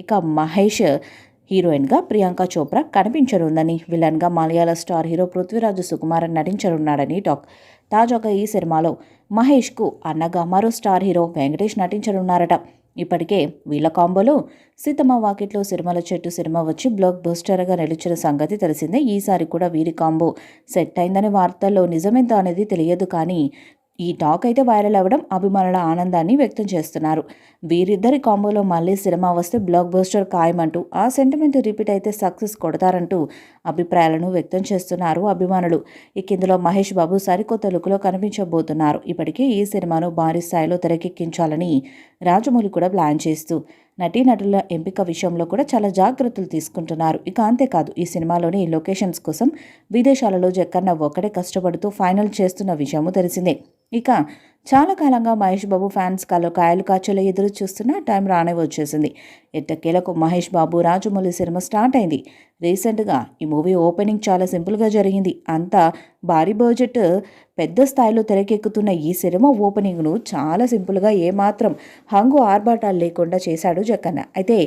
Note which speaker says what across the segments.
Speaker 1: ఇక మహేష్ హీరోయిన్గా ప్రియాంక చోప్రా కనిపించనుందని, విలన్గా మలయాళ స్టార్ హీరో పృథ్వీరాజ్ సుకుమారన్ నటించనున్నాడని టాక్. తాజాగా ఈ సినిమాలో మహేష్కు అన్నగా మరో స్టార్ హీరో వెంకటేష్ నటించనున్నారట. ఇప్పటికే వీళ్ళ కాంబోలో సీతమ్మ వాకిట్లో సిరిమల చెట్టు సినిమా వచ్చి బ్లాక్ బస్టర్గా నిలిచిన సంగతి తెలిసిందే. ఈసారి కూడా వీరి కాంబో సెట్ అయిందని వార్తల్లో నిజమెంత అనేది తెలియదు, కానీ ఈ టాక్ అయితే వైరల్ అవ్వడం అభిమానుల ఆనందాన్ని వ్యక్తం చేస్తున్నారు. వీరిద్దరి కాంబోలో మళ్ళీ సినిమా వస్తే బ్లాక్ బస్టర్ ఖాయమంటూ, ఆ సెంటిమెంట్ రిపీట్ అయితే సక్సెస్ కొడతారంటూ అభిప్రాయాలను వ్యక్తం చేస్తున్నారు అభిమానులు. ఇక ఇందులో మహేష్ బాబు సరికొత్త లుక్లో కనిపించబోతున్నారు. ఇప్పటికే ఈ సినిమాను భారీ స్థాయిలో తెరకెక్కించాలని రాజమౌళి కూడా ప్లాన్ చేస్తూ నటీనటుల ఎంపిక విషయంలో కూడా చాలా జాగ్రత్తలు తీసుకుంటున్నారు. ఇక అంతేకాదు, ఈ సినిమాలోని లొకేషన్స్ కోసం విదేశాలలో జక్కన్న ఒక్కడే కష్టపడుతూ ఫైనల్ చేస్తున్న విషయము తెలిసిందే. ఇక చాలా కాలంగా మహేష్ బాబు ఫ్యాన్స్ కాయలు కాచేలా ఎదురు చూస్తున్న టైం రానే వచ్చేసింది. ఎట్టకేలకు మహేష్ బాబు రాజమౌళి సినిమా స్టార్ట్ అయింది. రీసెంట్గా ఈ మూవీ ఓపెనింగ్ చాలా సింపుల్గా జరిగింది. అంతా భారీ బడ్జెట్ పెద్ద స్థాయిలో తెరకెక్కుతున్న ఈ సినిమా ఓపెనింగ్ను చాలా సింపుల్గా ఏమాత్రం హంగు ఆర్భాటాలు లేకుండా చేశాడు జక్కన్న. అయితే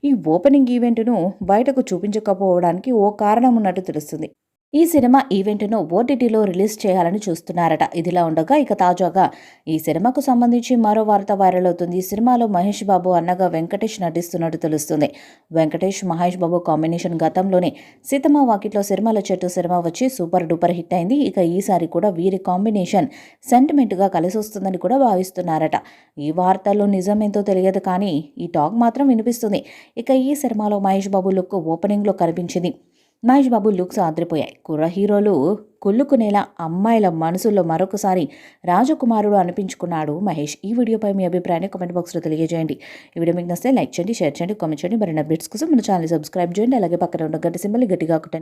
Speaker 1: ఈ ఓపెనింగ్ ఈవెంట్ను బయటకు చూపించకపోవడానికి ఓ కారణం ఉన్నట్టు తెలుస్తుంది. ఈ సినిమా ఈవెంట్ను ఓటీటీలో రిలీజ్ చేయాలని చూస్తున్నారట. ఇదిలా ఉండగా ఇక తాజాగా ఈ సినిమాకు సంబంధించి మరో వార్త వైరల్ అవుతుంది. ఈ సినిమాలో మహేష్ బాబు అన్నగా వెంకటేష్ నటిస్తున్నట్టు తెలుస్తుంది. వెంకటేష్ మహేష్ బాబు కాంబినేషన్ గతంలోనే సీతమ్మ వాకిట్లో సిరిమల చెట్టు సినిమా వచ్చి సూపర్ డూపర్ హిట్ అయింది. ఇక ఈసారి కూడా వీరి కాంబినేషన్ సెంటిమెంట్గా కలిసొస్తుందని కూడా భావిస్తున్నారట. ఈ వార్తల్లో నిజమేంతో తెలియదు, కానీ ఈ టాక్ మాత్రం వినిపిస్తుంది. ఇక ఈ సినిమాలో మహేష్ బాబు లుక్ ఓపెనింగ్లో కనిపించింది. మహేష్ బాబు లుక్స్ ఆద్రిపోయాయి. కుర్ర హీరోలు కుళ్ళుకునేలా అమ్మాయిల మనసుల్లో మరొకసారి రాజకుమారుడు అనిపించుకున్నాడు మహేష్. ఈ వీడియోపై మీ అభిప్రాయాన్ని కామెంట్ బాక్స్లో తెలియజేయండి. ఈ వీడియో మీకు నచ్చితే లైక్ చేయండి, షేర్ చేయండి, కామెంట్ చేయండి. మరిన్ని అప్డేట్స్ కోసం మన ఛానల్ సబ్స్క్రైబ్ చేయండి. అలాగే పక్కన ఉన్న గంట సింబల్ గట్టిగా కొట్టండి.